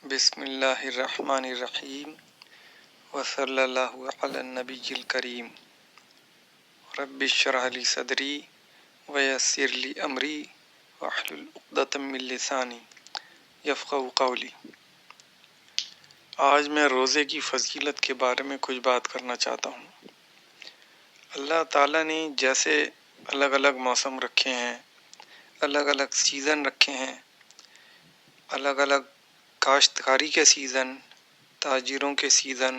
بسم اللہ الرحمن الرحیم وصلی اللہ علی النبی الکریم رب اشرح لی صدری ویسر لی امری واحلل عقدۃ من لسانی یفقہوا قولی۔ آج میں روزے کی فضیلت کے بارے میں کچھ بات کرنا چاہتا ہوں۔ اللہ تعالیٰ نے جیسے الگ الگ موسم رکھے ہیں، الگ الگ سیزن رکھے ہیں، الگ الگ کاشتکاری کے سیزن، تاجروں کے سیزن،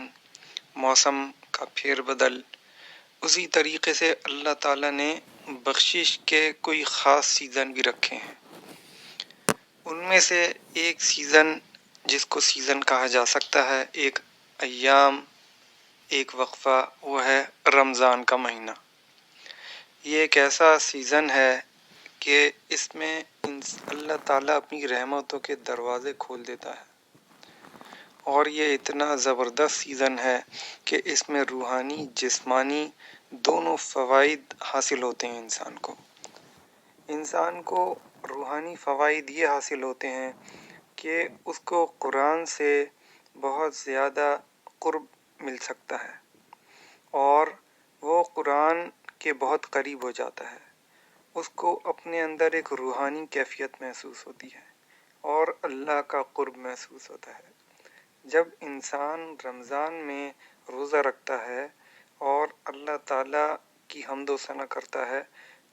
موسم کا پھیر بدل، اسی طریقے سے اللہ تعالیٰ نے بخشش کے کوئی خاص سیزن بھی رکھے ہیں۔ ان میں سے ایک سیزن جس کو سیزن کہا جا سکتا ہے، ایک ایام، ایک وقفہ، وہ ہے رمضان کا مہینہ۔ یہ ایک ایسا سیزن ہے کہ اس میں اللہ تعالیٰ اپنی رحمتوں کے دروازے کھول دیتا ہے، اور یہ اتنا زبردست سیزن ہے کہ اس میں روحانی جسمانی دونوں فوائد حاصل ہوتے ہیں۔ انسان کو روحانی فوائد یہ حاصل ہوتے ہیں کہ اس کو قرآن سے بہت زیادہ قرب مل سکتا ہے، اور وہ قرآن کے بہت قریب ہو جاتا ہے۔ اس کو اپنے اندر ایک روحانی کیفیت محسوس ہوتی ہے اور اللہ کا قرب محسوس ہوتا ہے۔ جب انسان رمضان میں روزہ رکھتا ہے اور اللہ تعالیٰ کی حمد و ثنا کرتا ہے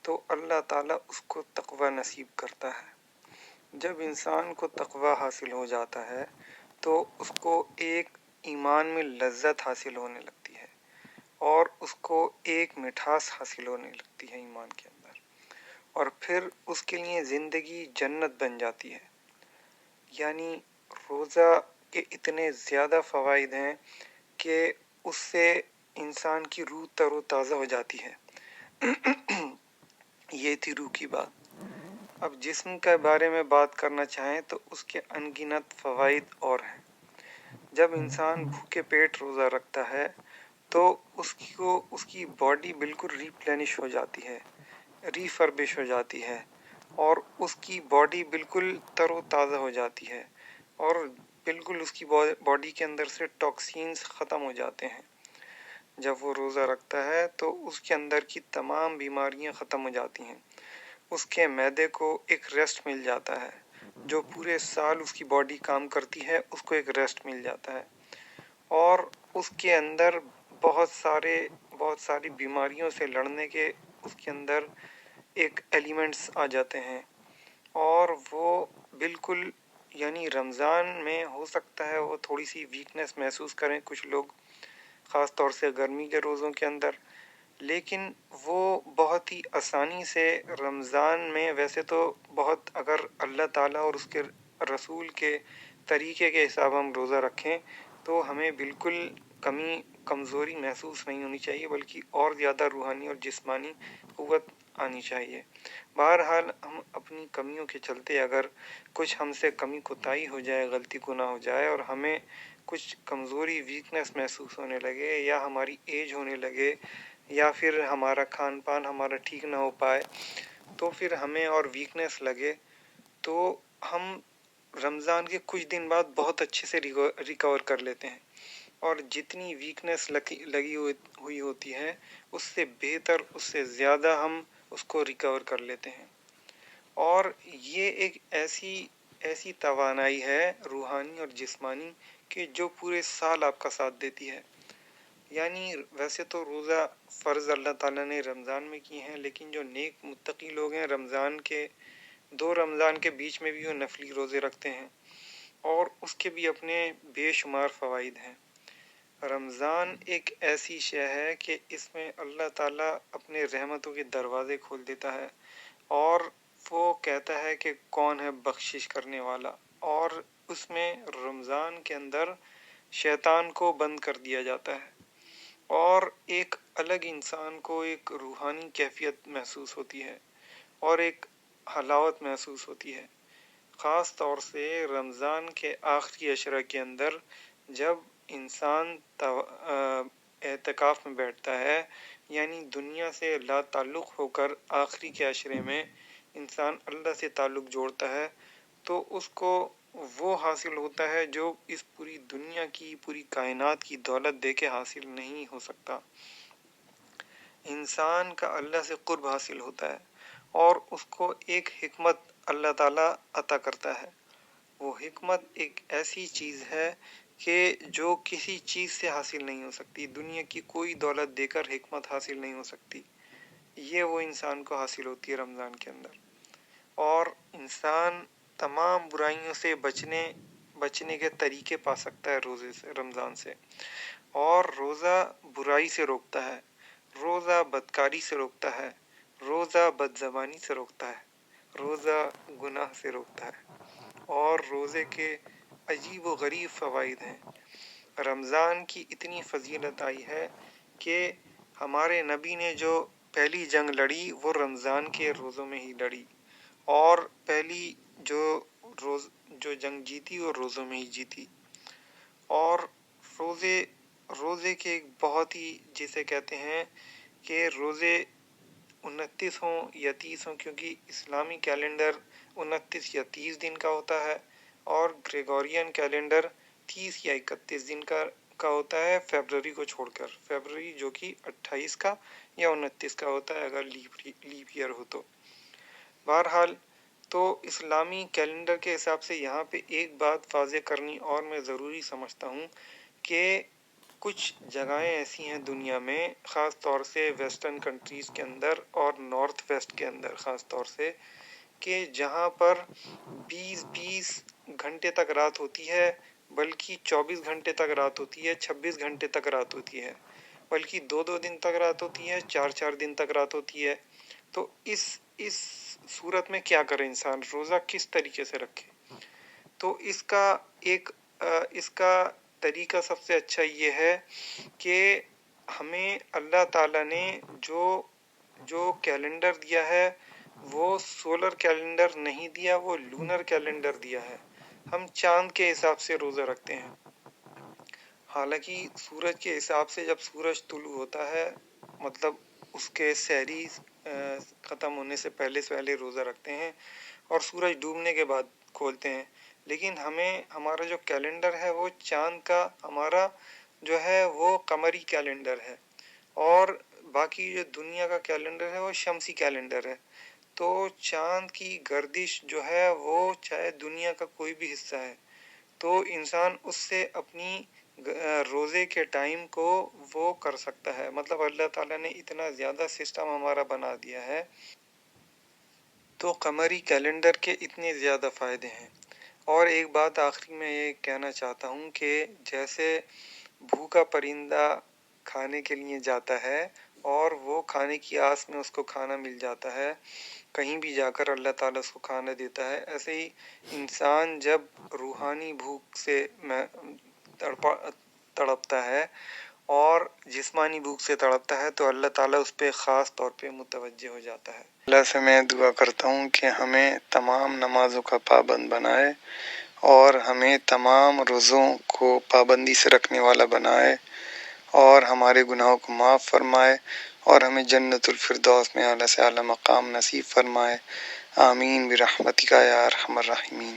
تو اللہ تعالیٰ اس کو تقوی نصیب کرتا ہے۔ جب انسان کو تقوی حاصل ہو جاتا ہے تو اس کو ایک ایمان میں لذت حاصل ہونے لگتی ہے، اور اس کو ایک مٹھاس حاصل ہونے لگتی ہے ایمان کے اندر، اور پھر اس کے لیے زندگی جنت بن جاتی ہے۔ یعنی روزہ کے اتنے زیادہ فوائد ہیں کہ اس سے انسان کی روح تر و تازہ ہو جاتی ہے۔ یہ تھی روح کی بات۔ اب جسم کے بارے میں بات کرنا چاہیں تو اس کے ان گنت فوائد اور ہیں۔ جب انسان بھوکے پیٹ روزہ رکھتا ہے تو اس کی باڈی بالکل ریپلینش ہو جاتی ہے، ریفربش ہو جاتی ہے، اور اس کی باڈی بالکل تر و تازہ ہو جاتی ہے، اور بالکل اس کی باڈی کے اندر سے ٹاکسینز ختم ہو جاتے ہیں۔ جب وہ روزہ رکھتا ہے تو اس کے اندر کی تمام بیماریاں ختم ہو جاتی ہیں۔ اس کے معدے کو ایک ریسٹ مل جاتا ہے، جو پورے سال اس کی باڈی کام کرتی ہے اس کو ایک ریسٹ مل جاتا ہے، اور اس کے اندر بہت ساری بیماریوں سے لڑنے کے اس کے اندر ایک ایلیمنٹس آ جاتے ہیں، اور وہ بالکل، یعنی رمضان میں ہو سکتا ہے وہ تھوڑی سی ویکنس محسوس کریں کچھ لوگ، خاص طور سے گرمی کے روزوں کے اندر، لیکن وہ بہت ہی آسانی سے رمضان میں، ویسے تو بہت، اگر اللہ تعالیٰ اور اس کے رسول کے طریقے کے حساب ہم روزہ رکھیں تو ہمیں بالکل کمزوری محسوس نہیں ہونی چاہیے، بلکہ اور زیادہ روحانی اور جسمانی قوت آنی چاہیے۔ بہرحال ہم اپنی کمیوں کے چلتے اگر کچھ ہم سے کمی کوتاہی ہو جائے، غلطی گناہ ہو جائے، اور ہمیں کچھ کمزوری ویکنس محسوس ہونے لگے، یا ہماری ایج ہونے لگے، یا پھر ہمارا کھان پان ہمارا ٹھیک نہ ہو پائے، تو پھر ہمیں اور ویکنس لگے، تو ہم رمضان کے کچھ دن بعد بہت اچھے سے ریکور کر لیتے ہیں، اور جتنی ویکنس لگی ہوئی ہوتی ہے اس سے بہتر، اس سے زیادہ ہم اس کو ریکور کر لیتے ہیں۔ اور یہ ایک ایسی توانائی ہے روحانی اور جسمانی کہ جو پورے سال آپ کا ساتھ دیتی ہے۔ یعنی ویسے تو روزہ فرض اللہ تعالیٰ نے رمضان میں کی ہیں، لیکن جو نیک متقی لوگ ہیں دو رمضان کے بیچ میں بھی وہ نفلی روزے رکھتے ہیں، اور اس کے بھی اپنے بے شمار فوائد ہیں۔ رمضان ایک ایسی شے ہے کہ اس میں اللہ تعالیٰ اپنے رحمتوں کے دروازے کھول دیتا ہے، اور وہ کہتا ہے کہ کون ہے بخشش کرنے والا، اور اس میں رمضان کے اندر شیطان کو بند کر دیا جاتا ہے، اور ایک الگ انسان کو ایک روحانی کیفیت محسوس ہوتی ہے، اور ایک حلاوت محسوس ہوتی ہے۔ خاص طور سے رمضان کے آخری عشرہ کے اندر جب انسان اعتکاف میں بیٹھتا ہے، یعنی دنیا سے لا تعلق ہو کر آخری کے عشرے میں انسان اللہ سے تعلق جوڑتا ہے، تو اس کو وہ حاصل ہوتا ہے جو اس پوری دنیا کی پوری کائنات کی دولت دے کے حاصل نہیں ہو سکتا۔ انسان کا اللہ سے قرب حاصل ہوتا ہے اور اس کو ایک حکمت اللہ تعالیٰ عطا کرتا ہے۔ وہ حکمت ایک ایسی چیز ہے کہ جو کسی چیز سے حاصل نہیں ہو سکتی، دنیا کی کوئی دولت دے کر حکمت حاصل نہیں ہو سکتی۔ یہ وہ انسان کو حاصل ہوتی ہے رمضان کے اندر، اور انسان تمام برائیوں سے بچنے کے طریقے پا سکتا ہے روزے سے، رمضان سے۔ اور روزہ برائی سے روکتا ہے، روزہ بدکاری سے روکتا ہے، روزہ بد زبانی سے روکتا ہے، روزہ گناہ سے روکتا ہے، اور روزے کے عجیب و غریب فوائد ہیں۔ رمضان کی اتنی فضیلت آئی ہے کہ ہمارے نبی نے جو پہلی جنگ لڑی وہ رمضان کے روزوں میں ہی لڑی، اور پہلی جو جنگ جیتی وہ روزوں میں ہی جیتی۔ اور روزے کے ایک بہت ہی، جسے کہتے ہیں کہ روزے 29 ہوں یا 30 ہوں، کیونکہ اسلامی کیلنڈر 29 یا 30 دن کا ہوتا ہے اور گریگورین کیلنڈر 30 یا 31 دن کا ہوتا ہے، فیبروری کو چھوڑ کر، فیبروری جو کہ 28 کا یا 29 کا ہوتا ہے اگر لیپ ایئر ہو تو۔ بہرحال تو اسلامی کیلنڈر کے حساب سے یہاں پہ ایک بات واضح کرنی اور میں ضروری سمجھتا ہوں کہ کچھ جگہیں ایسی ہیں دنیا میں، خاص طور سے ویسٹرن کنٹریز کے اندر اور نارتھ ویسٹ کے اندر خاص طور سے، کہ جہاں پر 20 گھنٹے تک رات ہوتی ہے، بلکہ 24 گھنٹے تک رات ہوتی ہے، 26 گھنٹے تک رات ہوتی ہے، بلکہ 2 دن تک رات ہوتی ہے، 4 دن تک رات ہوتی ہے۔ تو اس صورت میں کیا کرے انسان، روزہ کس طریقے سے رکھے؟ تو اس کا طریقہ سب سے اچھا یہ ہے کہ ہمیں اللہ تعالیٰ نے جو کیلنڈر دیا ہے وہ سولر کیلنڈر نہیں دیا، وہ لونر کیلنڈر دیا ہے۔ ہم چاند کے حساب سے روزہ رکھتے ہیں، حالانکہ سورج کے حساب سے جب سورج طلوع ہوتا ہے، مطلب اس کے سحری ختم ہونے سے پہلے روزہ رکھتے ہیں اور سورج ڈوبنے کے بعد کھولتے ہیں۔ لیکن ہمارا جو کیلنڈر ہے وہ چاند کا، ہمارا جو ہے وہ قمری کیلنڈر ہے، اور باقی جو دنیا کا کیلنڈر ہے وہ شمسی کیلنڈر ہے۔ تو چاند کی گردش جو ہے وہ چاہے دنیا کا کوئی بھی حصہ ہے، تو انسان اس سے اپنی روزے کے ٹائم کو وہ کر سکتا ہے۔ مطلب اللہ تعالیٰ نے اتنا زیادہ سسٹم ہمارا بنا دیا ہے، تو قمری کیلنڈر کے اتنے زیادہ فائدے ہیں۔ اور ایک بات آخری میں یہ کہنا چاہتا ہوں کہ جیسے بھوکا پرندہ کھانے کے لیے جاتا ہے اور وہ کھانے کی آس میں اس کو کھانا مل جاتا ہے، کہیں بھی جا کر اللہ تعالیٰ اس کو کھانا دیتا ہے، ایسے ہی انسان جب روحانی بھوک سے تڑپتا ہے اور جسمانی بھوک سے تڑپتا ہے تو اللہ تعالیٰ اس پہ خاص طور پہ متوجہ ہو جاتا ہے۔ اللہ سے میں دعا کرتا ہوں کہ ہمیں تمام نمازوں کا پابند بنائے اور ہمیں تمام روزوں کو پابندی سے رکھنے والا بنائے، اور ہمارے گناہوں کو معاف فرمائے، اور ہمیں جنت الفردوس میں اعلیٰ سے اعلیٰ مقام نصیب فرمائے۔ آمین برحمتک یا ارحم الراحمین۔